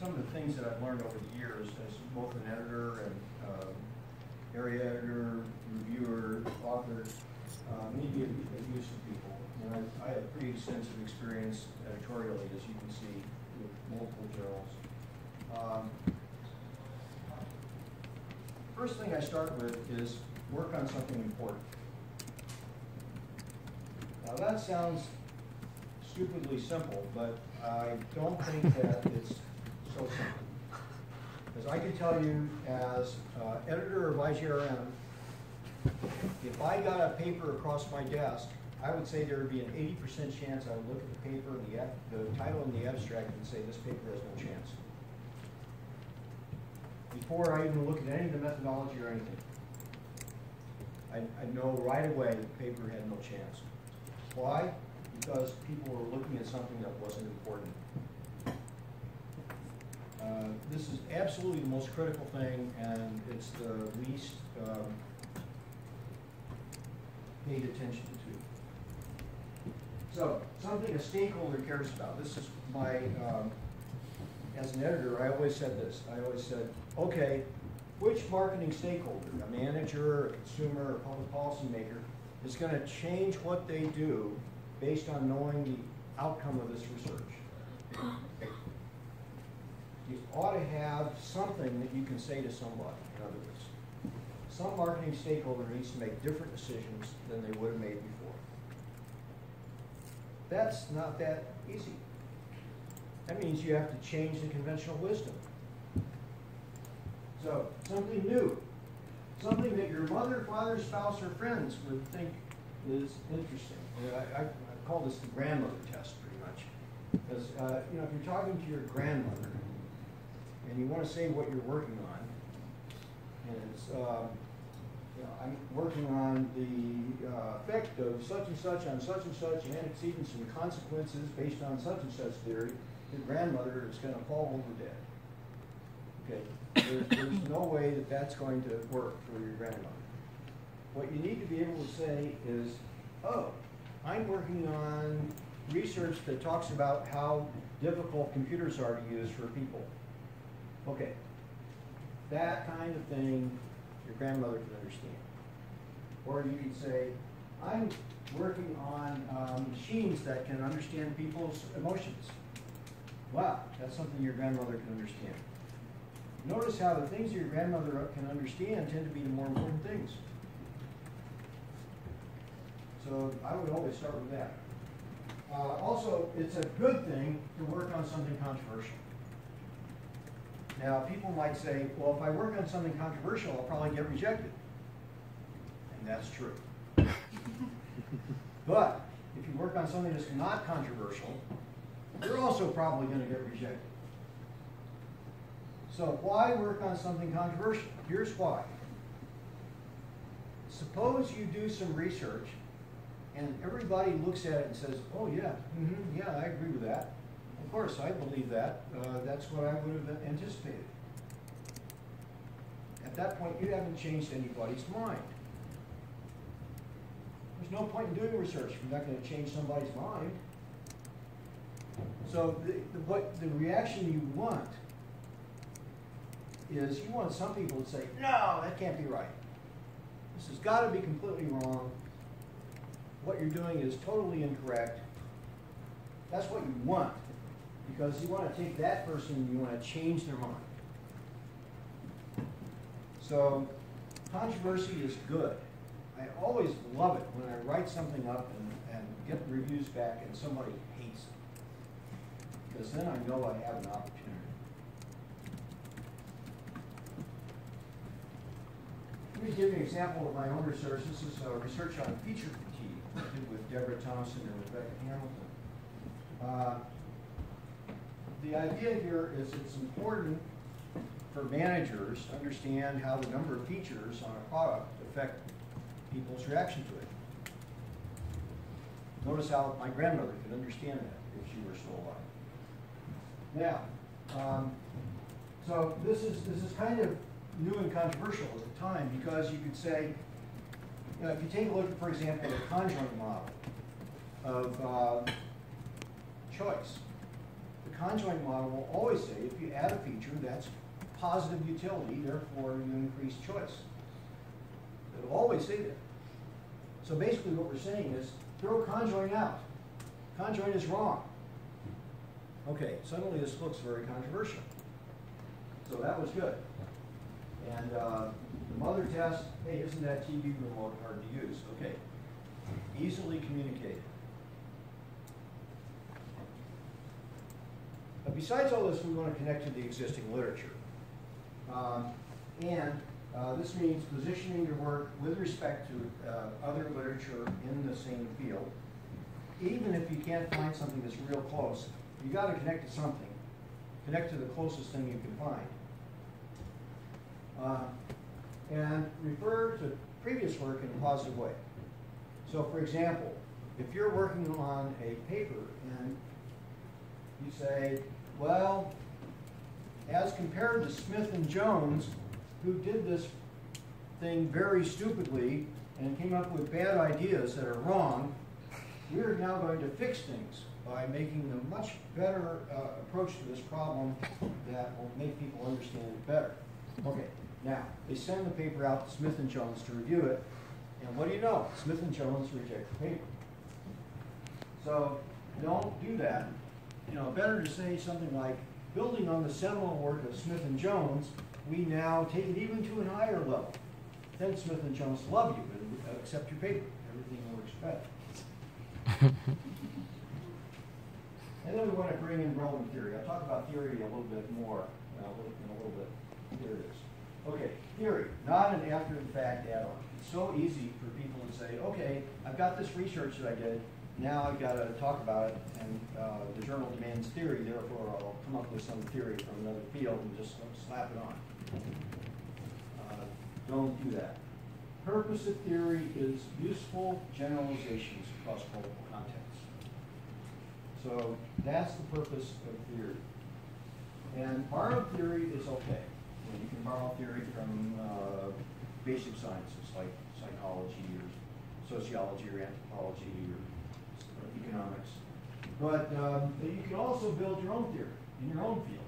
some of the things that I've learned over the years as both an editor and area editor, reviewer, author, media use of people. And I have pretty extensive experience editorially, as you can see, with multiple journals. First thing I start with is work on something important. Now that sounds stupidly simple, but I don't think that it's so simple. Because I can tell you, as editor of IGRM, if I got a paper across my desk, I would say there would be an 80% chance I would look at the paper, the title and the abstract, and say this paper has no chance. Before I even look at any of the methodology or anything, I know right away that the paper had no chance. Why? Because people were looking at something that wasn't important. This is absolutely the most critical thing, and it's the least paid attention to. So, something a stakeholder cares about. This is my, as an editor, I always said this. I always said, okay, which marketing stakeholder, a manager, a consumer, a public policy maker, is going to change what they do based on knowing the outcome of this research? You ought to have something that you can say to somebody, in other words. Some marketing stakeholder needs to make different decisions than they would have made before. That's not that easy. That means you have to change the conventional wisdom. So, something new. Something that your mother, father, spouse, or friends would think is interesting. I call this the grandmother test, pretty much. Because, you know, if you're talking to your grandmother, and you want to say what you're working on, and it's, you know, I'm working on the effect of such and such on such and such antecedents and consequences based on such and such theory, your grandmother is going to fall over dead. Okay, there's no way that that's going to work for your grandmother. What you need to be able to say is, oh, I'm working on research that talks about how difficult computers are to use for people. Okay, that kind of thing your grandmother can understand. Or you can say, I'm working on machines that can understand people's emotions. Wow, that's something your grandmother can understand. Notice how the things your grandmother can understand tend to be the more important things. So I would always start with that. Also, it's a good thing to work on something controversial. Now, people might say, well, if I work on something controversial, I'll probably get rejected. And that's true. But if you work on something that's not controversial, you're also probably going to get rejected. So why work on something controversial? Here's why. Suppose you do some research and everybody looks at it and says, oh yeah, yeah, I agree with that. Of course, I believe that. That's what I would have anticipated. At that point, you haven't changed anybody's mind. There's no point in doing research if you're not going to change somebody's mind. So what the reaction you want is you want some people to say, no, that can't be right. This has got to be completely wrong. What you're doing is totally incorrect. That's what you want, because you want to take that person and you want to change their mind. So controversy is good. I always love it when I write something up and get reviews back and somebody hates it, because then I know I have an opportunity. Let me give you an example of my own research. This is research on feature fatigue I did with Deborah Thompson and Rebecca Hamilton. The idea here is it's important for managers to understand how the number of features on a product affect people's reaction to it. Notice how my grandmother could understand that if she were still alive. Now, so this is kind of new and controversial at the time, because you could say, you know, if you take a look at, for example, the conjoint model of choice. The the conjoint model will always say if you add a feature that's positive utility, therefore you increase choice. It'll always say that. So basically what we're saying is throw conjoint out. Conjoint is wrong. Okay, suddenly this looks very controversial. So that was good. And the mother test, hey, isn't that TV remote hard to use? Okay, easily communicated. But besides all this, we want to connect to the existing literature. This means positioning your work with respect to other literature in the same field. Even if you can't find something that's real close, you got to connect to something. Connect to the closest thing you can find. And refer to previous work in a positive way. So for example, if you're working on a paper and you say, well, as compared to Smith and Jones, who did this thing very stupidly and came up with bad ideas that are wrong, we're now going to fix things by making a much better approach to this problem that will make people understand it better. Okay, now, they send the paper out to Smith and Jones to review it, and what do you know? Smith and Jones reject the paper. So, don't do that. You know, better to say something like, building on the seminal work of Smith and Jones, we now take it even to a higher level. Then Smith and Jones love you and accept your paper. Everything works better. And then we want to bring in relevant theory. I'll talk about theory a little bit more in a little bit. Here it is. Okay, theory, not an after-the-fact add-on. It's so easy for people to say, okay, I've got this research that I did, now I've got to talk about it, and the journal demands theory, therefore I'll come up with some theory from another field and just slap it on. Don't do that. Purpose of theory is useful generalizations across multiple contexts. So that's the purpose of theory. And borrowed theory is okay. You can borrow theory from basic sciences like psychology or sociology or anthropology or economics. But you can also build your own theory in your own field.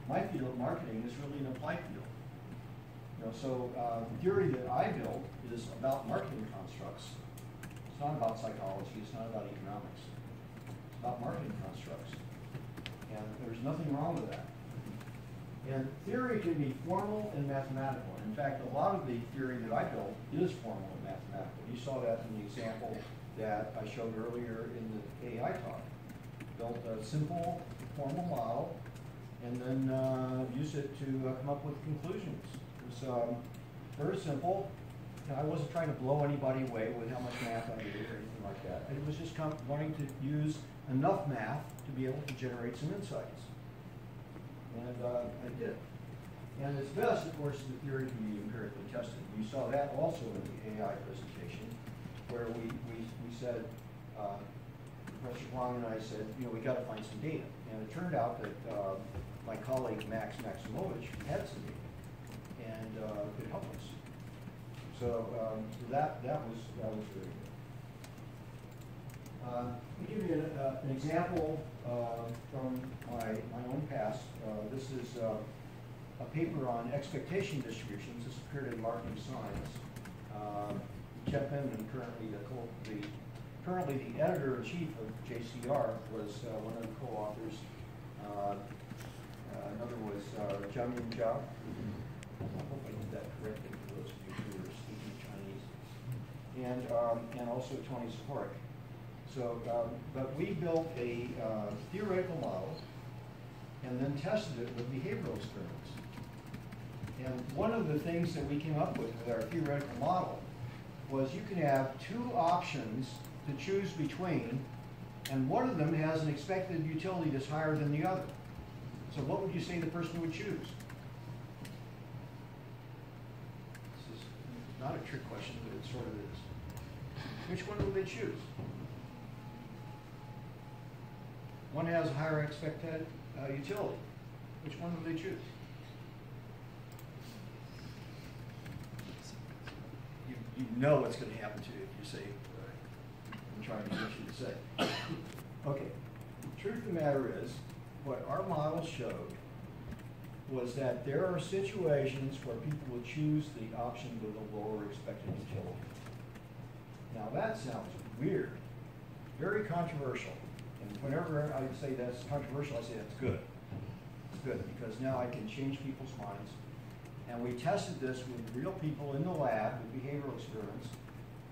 My field, marketing, is really an applied field. You know, so the theory that I build is about marketing constructs. It's not about psychology. It's not about economics. It's about marketing constructs. And there's nothing wrong with that. And theory can be formal and mathematical. In fact, a lot of the theory that I built is formal and mathematical. You saw that in the example that I showed earlier in the AI talk. Built a simple formal model and then use it to come up with conclusions. It was very simple. You know, I wasn't trying to blow anybody away with how much math I did or anything like that. It was just wanting to use enough math to be able to generate some insights. And I did. And it's best, of course, the theory can be empirically tested. You saw that also in the AI presentation, where we said, Professor Huang and I said, you know, we got to find some data. And it turned out that my colleague Max Maximovich had some data and could help us. So that was very good. To give you an example from my own past, this is a paper on expectation distributions. This appeared in Marketing Science. Jeff Inman, currently the editor-in-chief of JCR, was one of the co-authors. Another was Jiangyun Zhao. I hope I did that correctly for those of you who are speaking Chinese. And also Tony Zahorik. So, but we built a theoretical model and then tested it with behavioral experiments. And one of the things that we came up with our theoretical model was you can have two options to choose between, and one of them has an expected utility that's higher than the other. So what would you say the person would choose? This is not a trick question, but it sort of is. Which one would they choose? One has a higher expected utility. Which one would they choose? You know what's going to happen to you if you say, I'm trying to get you to say. Okay, truth of the matter is, what our model showed was that there are situations where people will choose the option with a lower expected utility. Now that sounds weird, very controversial. And whenever I say that's controversial, I say that's good. It's good because now I can change people's minds. And we tested this with real people in the lab with behavioral experiments,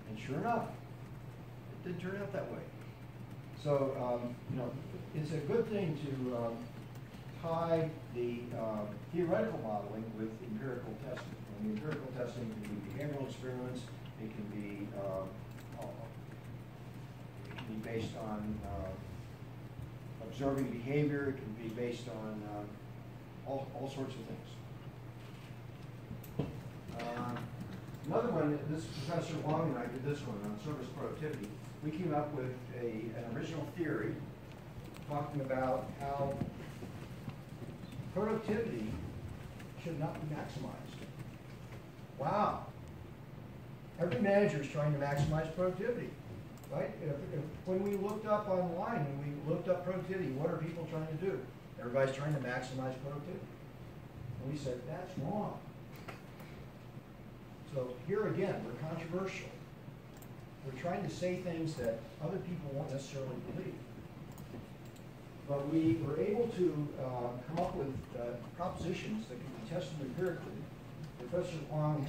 and sure enough, it did turn out that way. So, you know, it's a good thing to tie the theoretical modeling with empirical testing. And the empirical testing can be behavioral experiments. It can be based on observing behavior. It can be based on all sorts of things. Another one, this Professor Wong and I did this one on service productivity. We came up with an original theory talking about how productivity should not be maximized. Wow. Every manager is trying to maximize productivity, right? When we looked up online, when we looked up productivity, what are people trying to do? Everybody's trying to maximize productivity. And we said, that's wrong. So here again, we're controversial. We're trying to say things that other people won't necessarily believe. But we were able to come up with propositions that can be tested empirically. Professor Huang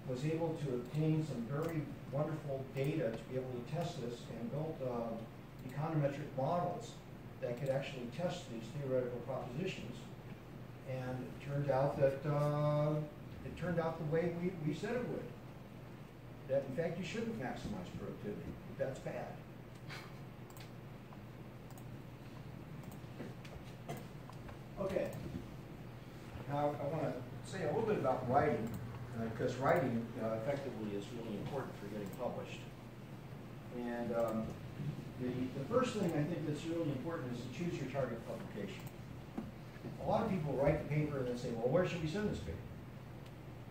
was able to obtain some very wonderful data to be able to test this and built econometric models that could actually test these theoretical propositions. And it turned out that it turned out the way we said it would. That in fact you shouldn't maximize productivity. That's bad. Okay. Now I want to say a little bit about writing, because writing effectively is really important for getting published. And the first thing I think that's really important is to choose your target publication. A lot of people write the paper and then say, well, where should we send this paper?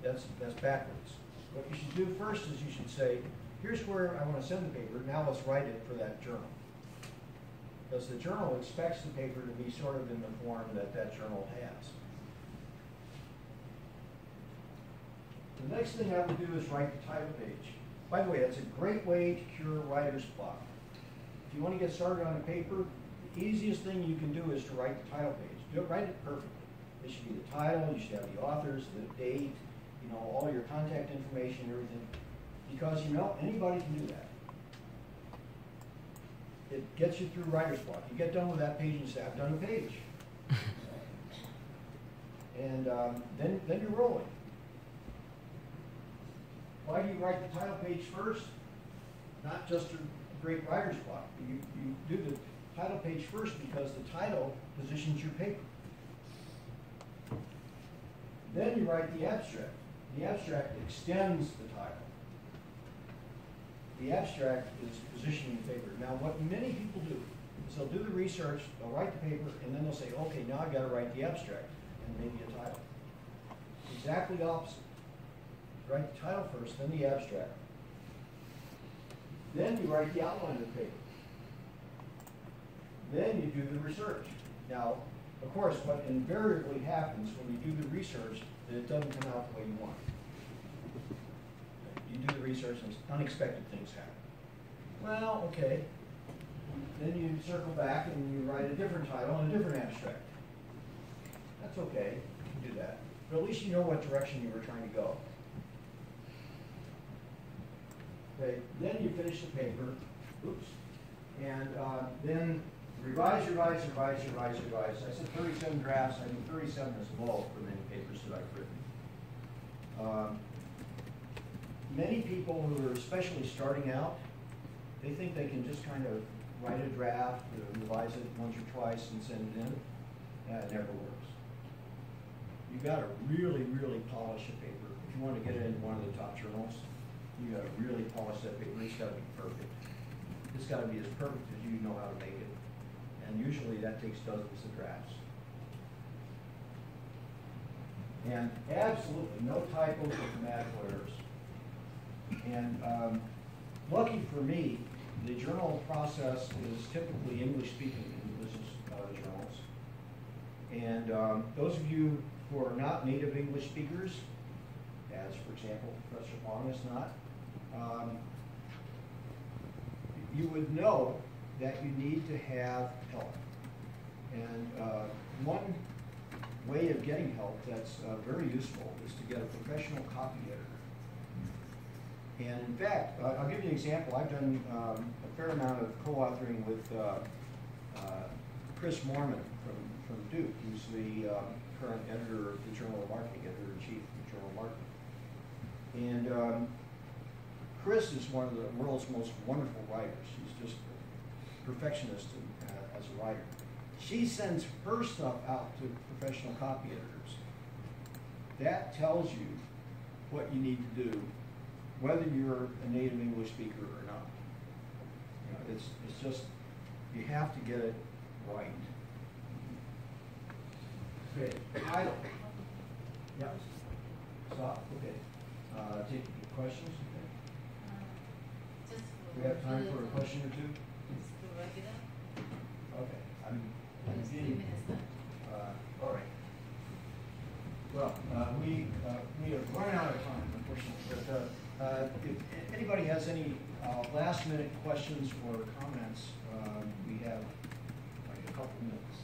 That's backwards. What you should do first is you should say, here's where I want to send the paper, now let's write it for that journal. Because the journal expects the paper to be sort of in the form that that journal has. The next thing I would do is write the title page. By the way, that's a great way to cure writer's block. If you want to get started on a paper, the easiest thing you can do is to write the title page. Write it perfectly. It should be the title, you should have the authors, the date, you know, all your contact information, everything. Because, you know, anybody can do that. It gets you through writer's block. You get done with that page and say, I've done a page. And then you're rolling. Why do you write the title page first? Not just to break writer's block. You do the title page first because the title positions your paper. Then you write the abstract. The abstract extends the title. The abstract is positioning the paper. Now, what many people do is they'll do the research, they'll write the paper, and then they'll say, okay, now I've got to write the abstract and maybe a title. Exactly opposite. Write the title first, then the abstract. Then you write the outline of the paper. Then you do the research. Now, of course, what invariably happens when you do the research is it doesn't come out the way you want. You do the research and unexpected things happen. Well, okay. Then you circle back and you write a different title and a different abstract. That's okay. You can do that. But at least you know what direction you were trying to go. Okay. Then you finish the paper. Oops. And then revise. I said 37 drafts. I think 37 is low for many papers that I've written. Many people who are especially starting out, they think they can just kind of write a draft, revise it once or twice and send it in. That never works. You've got to really, really polish a paper. If you want to get it in one of the top journals, you've got to really polish that paper. It's got to be perfect. It's got to be as perfect as you know how to make it. And usually that takes dozens of drafts. And absolutely no typos or grammatical errors. And lucky for me, The journal process is typically English speaking in business journals. And those of you who are not native English speakers, as for example Professor Long is not, you would know that you need to have help. And one way of getting help that's very useful is to get a professional copy editor. And in fact, I'll give you an example. I've done a fair amount of co-authoring with Chris Moorman from Duke, who's the current editor of the Journal of Marketing, editor-in-chief of the Journal of Marketing. And Chris is one of the world's most wonderful writers. He's just a perfectionist as a writer. She sends her stuff out to professional copy editors. That tells you what you need to do, whether you're a native English speaker or not. You know, it's just, you have to get it right. Okay, idle. Yeah. Stop. Okay. Take questions. Okay. We have time for a question or two. Okay. I'm getting. All right. Well, we have run out of time, unfortunately. But if anybody has any last-minute questions or comments, we have like a couple minutes.